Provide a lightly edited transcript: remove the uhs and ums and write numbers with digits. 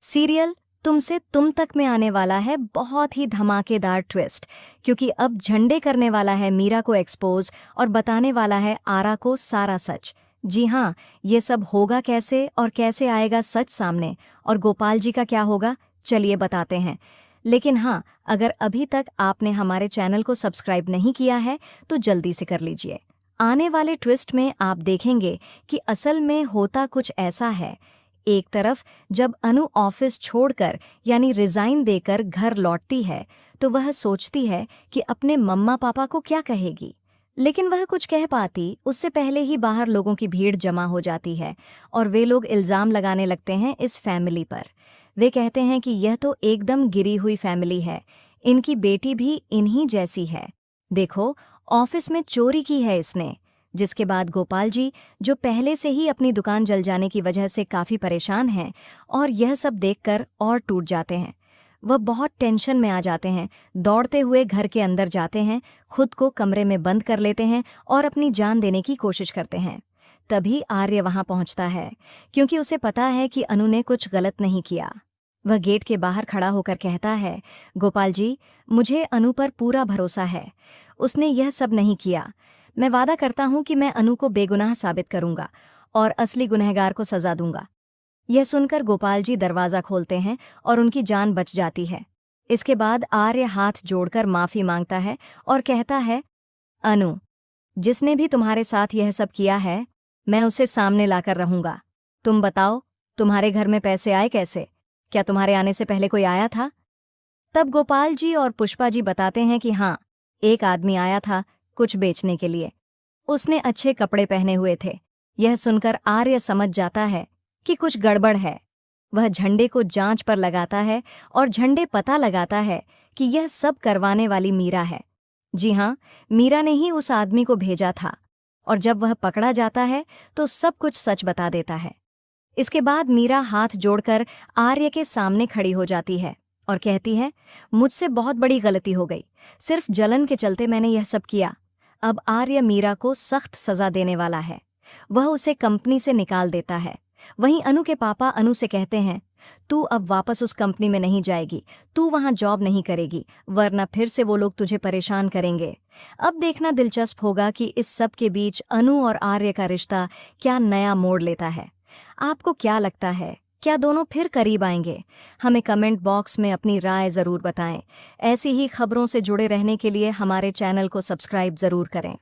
Serial तुमसे तुम तक में आने वाला है बहुत ही धमाकेदार ट्विस्ट, क्योंकि अब झंडे करने वाला है मीरा को एक्सपोज और बताने वाला है आरा को सारा सच। जी हाँ, ये सब होगा कैसे और कैसे आएगा सच सामने, और गोपाल जी का क्या होगा, चलिए बताते हैं। लेकिन हाँ, अगर अभी तक आपने हमारे चैनल को सब्सक्राइब नहीं किया है तो जल्दी से कर लीजिए। आने वाले ट्विस्ट में आप देखेंगे कि असल में होता कुछ ऐसा है। एक तरफ जब अनु ऑफिस छोड़कर यानी रिजाइन देकर घर लौटती है तो वह सोचती है कि अपने मम्मा पापा को क्या कहेगी, लेकिन वह कुछ कह पाती उससे पहले ही बाहर लोगों की भीड़ जमा हो जाती है और वे लोग इल्ज़ाम लगाने लगते हैं इस फैमिली पर। वे कहते हैं कि यह तो एकदम गिरी हुई फैमिली है, इनकी बेटी भी इन्हीं जैसी है, देखो ऑफिस में चोरी की है इसने। जिसके बाद गोपाल जी, जो पहले से ही अपनी दुकान जल जाने की वजह से काफ़ी परेशान हैं और यह सब देखकर और टूट जाते हैं। वह बहुत टेंशन में आ जाते हैं, दौड़ते हुए घर के अंदर जाते हैं, खुद को कमरे में बंद कर लेते हैं और अपनी जान देने की कोशिश करते हैं। तभी आर्य वहां पहुंचता है, क्योंकि उसे पता है कि अनु ने कुछ गलत नहीं किया। वह गेट के बाहर खड़ा होकर कहता है, गोपाल जी, मुझे अनु पर पूरा भरोसा है, उसने यह सब नहीं किया। मैं वादा करता हूं कि मैं अनु को बेगुनाह साबित करूंगा और असली गुनहगार को सजा दूंगा। यह सुनकर गोपाल जी दरवाज़ा खोलते हैं और उनकी जान बच जाती है। इसके बाद आर्य हाथ जोड़कर माफ़ी मांगता है और कहता है, अनु, जिसने भी तुम्हारे साथ यह सब किया है मैं उसे सामने लाकर रहूंगा। तुम बताओ, तुम्हारे घर में पैसे आए कैसे? क्या तुम्हारे आने से पहले कोई आया था? तब गोपाल जी और पुष्पा जी बताते हैं कि हाँ, एक आदमी आया था कुछ बेचने के लिए। उसने अच्छे कपड़े पहने हुए थे। यह सुनकर आर्य समझ जाता है कि कुछ गड़बड़ है। वह झंडे को जांच पर लगाता है और झंडे पता लगाता है कि यह सब करवाने वाली मीरा है। जी हाँ, मीरा ने ही उस आदमी को भेजा था, और जब वह पकड़ा जाता है तो सब कुछ सच बता देता है। इसके बाद मीरा हाथ जोड़कर आर्य के सामने खड़ी हो जाती है और कहती है, मुझसे बहुत बड़ी गलती हो गई, सिर्फ जलन के चलते मैंने यह सब किया। अब आर्य मीरा को सख्त सजा देने वाला है। वह उसे कंपनी से निकाल देता है। वहीं अनु के पापा अनु से कहते हैं, तू अब वापस उस कंपनी में नहीं जाएगी, तू वहां जॉब नहीं करेगी, वरना फिर से वो लोग तुझे परेशान करेंगे। अब देखना दिलचस्प होगा कि इस सब के बीच अनु और आर्य का रिश्ता क्या नया मोड़ लेता है। आपको क्या लगता है, क्या दोनों फिर करीब आएंगे? हमें कमेंट बॉक्स में अपनी राय ज़रूर बताएं। ऐसी ही खबरों से जुड़े रहने के लिए हमारे चैनल को सब्सक्राइब ज़रूर करें।